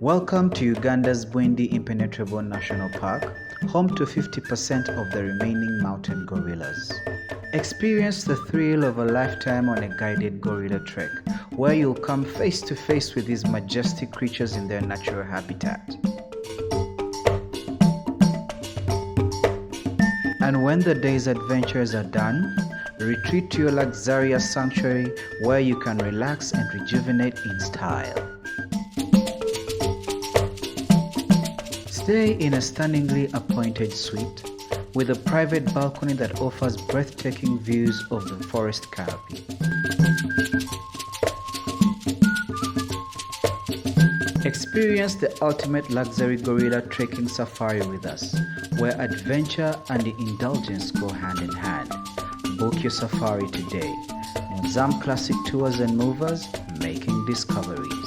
Welcome to Uganda's Bwindi Impenetrable National Park, home to 50% of the remaining mountain gorillas. Experience the thrill of a lifetime on a guided gorilla trek, where you'll come face to face with these majestic creatures in their natural habitat. And when the day's adventures are done, retreat to your luxurious sanctuary where you can relax and rejuvenate in style. Stay in a stunningly appointed suite with a private balcony that offers breathtaking views of the forest canopy. Experience the ultimate luxury gorilla trekking safari with us, where adventure and indulgence go hand in hand. Book your safari today. Nzam Classic Tours and Movers, making discovery.